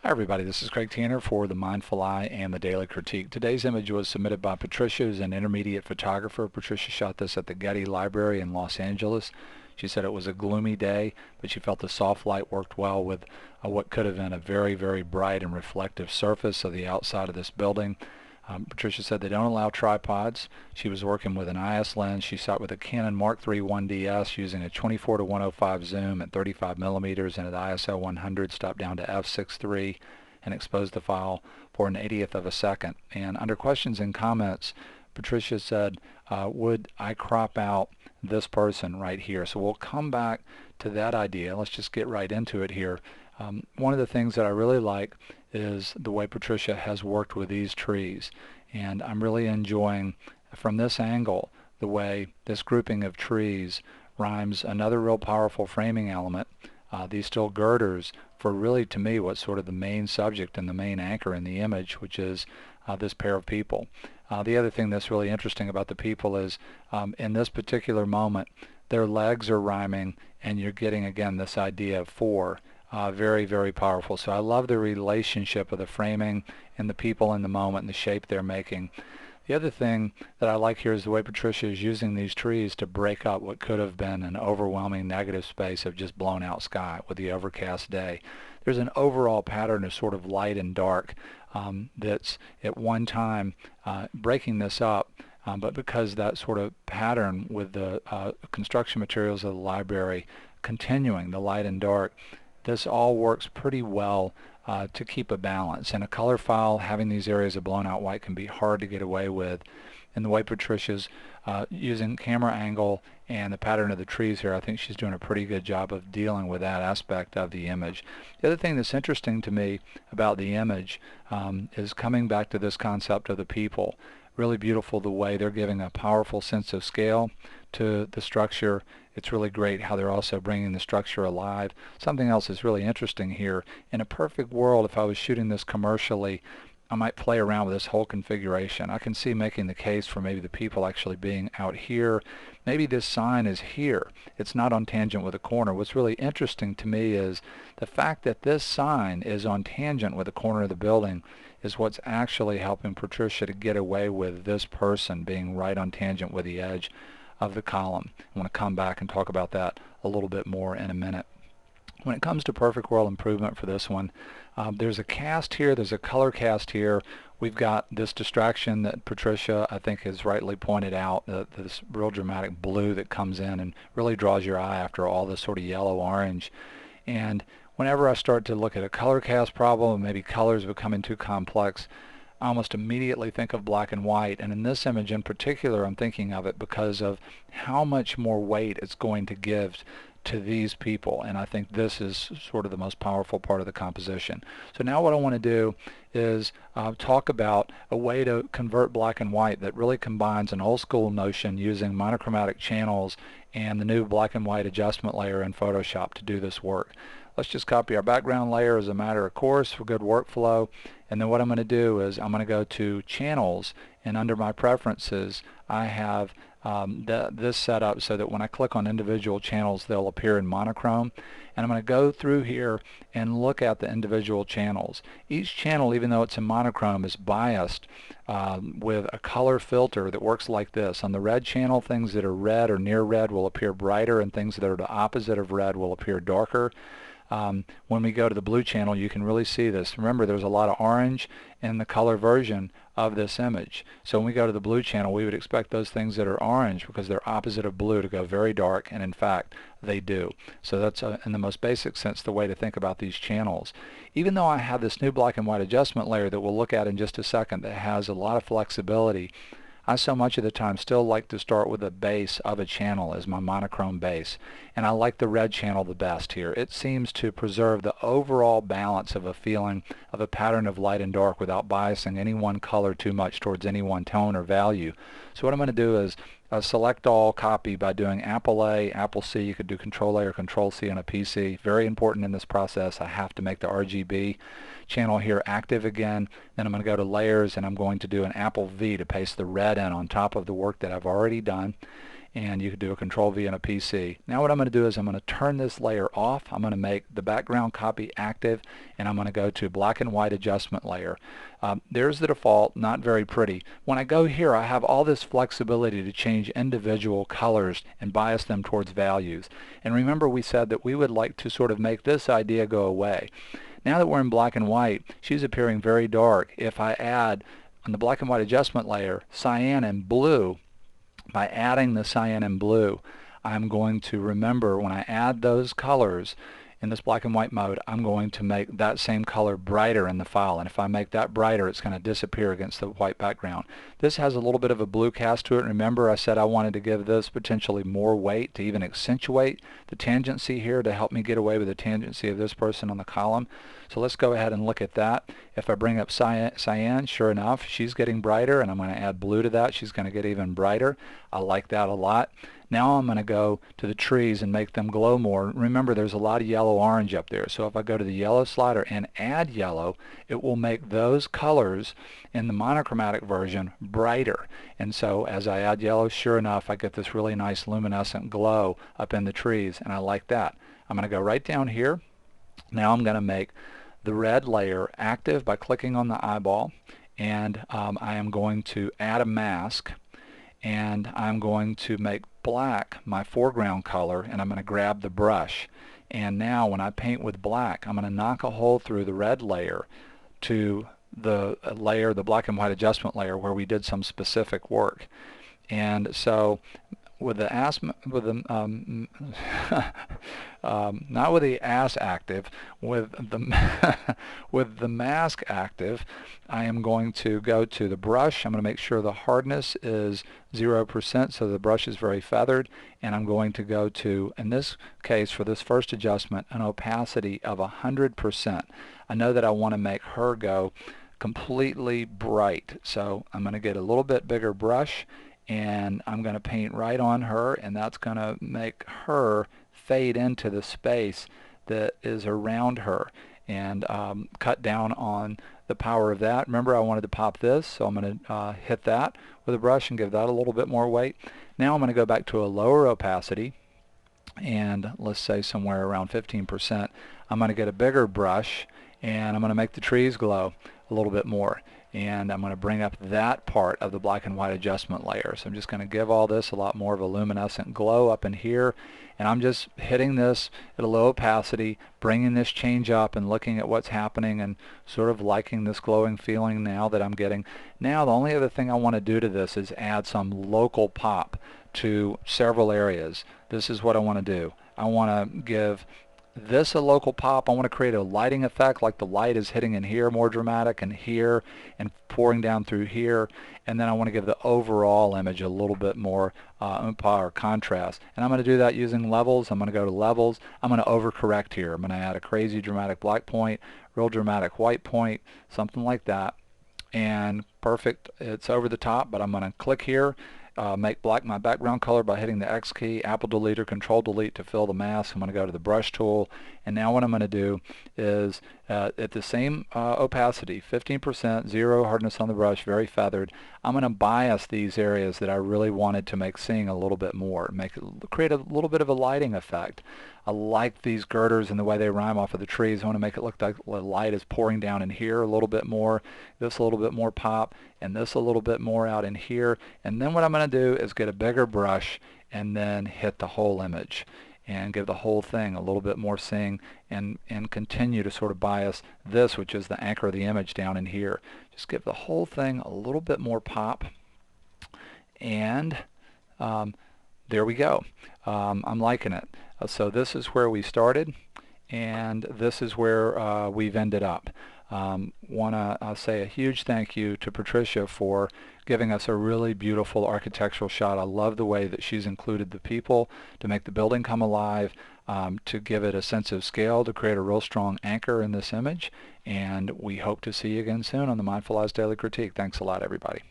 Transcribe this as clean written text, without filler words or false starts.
Hi everybody, this is Craig Tanner for The Mindful Eye and The Daily Critique. Today's image was submitted by Patricia, who's an intermediate photographer. Patricia shot this at the Getty Library in Los Angeles. She said it was a gloomy day, but she felt the soft light worked well with what could have been a very, very bright and reflective surface of the outside of this building. Patricia said they don't allow tripods. She was working with an IS lens. She shot with a Canon Mark III 1DS using a 24-105 zoom at 35 millimeters and at ISO 100, stopped down to f6.3 and exposed the file for an 80th of a second. And under questions and comments, Patricia said, would I crop out this person right here? So we'll come back to that idea. Let's just get right into it here. One of the things that I really like is the way Patricia has worked with these trees, and I'm really enjoying from this angle the way this grouping of trees rhymes another real powerful framing element, these still girders, for really to me what's sort of the main subject and the main anchor in the image, which is this pair of people. The other thing that's really interesting about the people is in this particular moment their legs are rhyming, and you're getting again this idea of four. Very, very powerful. So I love the relationship of the framing and the people in the moment and the shape they're making. The other thing that I like here is the way Patricia is using these trees to break up what could have been an overwhelming negative space of just blown out sky with the overcast day. There's an overall pattern of sort of light and dark that's at one time breaking this up. But because that sort of pattern with the construction materials of the library continuing the light and dark, this all works pretty well to keep a balance. In a color file, having these areas of blown out white can be hard to get away with. And the way Patricia's using camera angle and the pattern of the trees here, I think she's doing a pretty good job of dealing with that aspect of the image. The other thing that's interesting to me about the image is coming back to this concept of the people. Really beautiful the way they're giving a powerful sense of scale to the structure. It's really great how they're also bringing the structure alive. Something else is really interesting here. In a perfect world, if I was shooting this commercially, I might play around with this whole configuration. I can see making the case for maybe the people actually being out here. Maybe this sign is here. It's not on tangent with a corner. What's really interesting to me is the fact that this sign is on tangent with the corner of the building is what's actually helping Patricia to get away with this person being right on tangent with the edge of the column. I want to come back and talk about that a little bit more in a minute. When it comes to perfect world improvement for this one, there's a cast here, there's a color cast here. We've got this distraction that Patricia, I think, has rightly pointed out, this real dramatic blue that comes in and really draws your eye after all this sort of yellow-orange. And whenever I start to look at a color cast problem, maybe colors becoming too complex, I almost immediately think of black and white, and in this image in particular I'm thinking of it because of how much more weight it's going to give to these people, and I think this is sort of the most powerful part of the composition. So now what I want to do is talk about a way to convert black and white that really combines an old school notion using monochromatic channels and the new black and white adjustment layer in Photoshop to do this work. Let's just copy our background layer as a matter of course for good workflow, and then what I'm going to do is I'm going to go to channels, and under my preferences I have this set up so that when I click on individual channels they'll appear in monochrome, and I'm going to go through here and look at the individual channels. Each channel, even though it's in monochrome, is biased with a color filter that works like this. On the red channel, things that are red or near red will appear brighter, and things that are the opposite of red will appear darker. When we go to the blue channel, you can really see this. Remember, there's a lot of orange in the color version of this image. So when we go to the blue channel, we would expect those things that are orange, because they're opposite of blue, to go very dark, and in fact they do. So that's in the most basic sense the way to think about these channels. Even though I have this new black and white adjustment layer that we'll look at in just a second that has a lot of flexibility, I so much of the time still like to start with the base of a channel as my monochrome base, and I like the red channel the best here. It seems to preserve the overall balance of a feeling of a pattern of light and dark without biasing any one color too much towards any one tone or value. So what I'm going to do is select all, copy by doing Apple A, Apple C. You could do Control A or Control C on a PC. Very important in this process. I have to make the RGB channel here active again. Then I'm going to go to layers, and I'm going to do an Apple V to paste the red in on top of the work that I've already done. and you could do a Control V on a PC. Now what I'm going to do is I'm going to turn this layer off. I'm going to make the background copy active, and I'm going to go to black and white adjustment layer. There's the default, not very pretty. When I go here, I have all this flexibility to change individual colors and bias them towards values. And remember, we said that we would like to sort of make this idea go away. Now that we're in black and white, she's appearing very dark. If I add on the black and white adjustment layer cyan and blue, by adding the cyan and blue, I'm going to remember when I add those colors in this black and white mode, I'm going to make that same color brighter in the file, and if I make that brighter, it's going to disappear against the white background. This has a little bit of a blue cast to it. Remember, I said I wanted to give this potentially more weight to even accentuate the tangency here to help me get away with the tangency of this person on the column. So let's go ahead and look at that. If I bring up cyan, sure enough, she's getting brighter, and I'm going to add blue to that. She's going to get even brighter. I like that a lot. Now I'm going to go to the trees and make them glow more. Remember, there's a lot of yellow-orange up there. So if I go to the yellow slider and add yellow, it will make those colors in the monochromatic version brighter. And so as I add yellow, sure enough, I get this really nice luminescent glow up in the trees, and I like that. I'm going to go right down here. Now I'm going to make the red layer active by clicking on the eyeball, and I am going to add a mask, and I'm going to make black my foreground color, and I'm going to grab the brush. And now when I paint with black, I'm going to knock a hole through the red layer to the layer, the black and white adjustment layer, where we did some specific work. And so with the not with the ass active, with the with the mask active, I am going to go to the brush. I'm going to make sure the hardness is 0% so the brush is very feathered, and I'm going to go to, in this case for this first adjustment, an opacity of 100%. I know that I want to make her go completely bright, so I'm going to get a little bit bigger brush, and I'm going to paint right on her, and that's going to make her fade into the space that is around her, and cut down on the power of that. Remember, I wanted to pop this, so I'm going to hit that with a brush and give that a little bit more weight. Now I'm going to go back to a lower opacity, and let's say somewhere around 15%. I'm going to get a bigger brush, and I'm going to make the trees glow a little bit more. And I'm going to bring up that part of the black and white adjustment layer. So I'm just going to give all this a lot more of a luminescent glow up in here, and I'm just hitting this at a low opacity, bringing this change up and looking at what's happening and sort of liking this glowing feeling now that I'm getting. Now the only other thing I want to do to this is add some local pop to several areas. This is what I want to do. I want to give this a local pop. I want to create a lighting effect, like the light is hitting in here more dramatic, and here, and pouring down through here. And then I want to give the overall image a little bit more or contrast. And I'm going to do that using levels. I'm going to go to levels. I'm going to overcorrect here. I'm going to add a crazy dramatic black point, real dramatic white point, something like that. And perfect. It's over the top, but I'm going to click here. Make black my background color by hitting the X key, Apple Delete or Control Delete to fill the mask. I'm going to go to the brush tool, and now what I'm going to do is at the same opacity, 15%, zero hardness on the brush, very feathered, I'm going to bias these areas that I really wanted to make sing a little bit more, create a little bit of a lighting effect. I like these girders and the way they rhyme off of the trees. I want to make it look like the light is pouring down in here a little bit more, this a little bit more pop, and this a little bit more out in here. And then what I'm going to do is get a bigger brush and then hit the whole image and give the whole thing a little bit more sing, and continue to sort of bias this, which is the anchor of the image, down in here. Just give the whole thing a little bit more pop, and there we go. I'm liking it. So this is where we started, and this is where we've ended up. Want to say a huge thank you to Patricia for giving us a really beautiful architectural shot. I love the way that she's included the people to make the building come alive, to give it a sense of scale, to create a real strong anchor in this image. And we hope to see you again soon on the Mindful Eyes Daily Critique. Thanks a lot, everybody.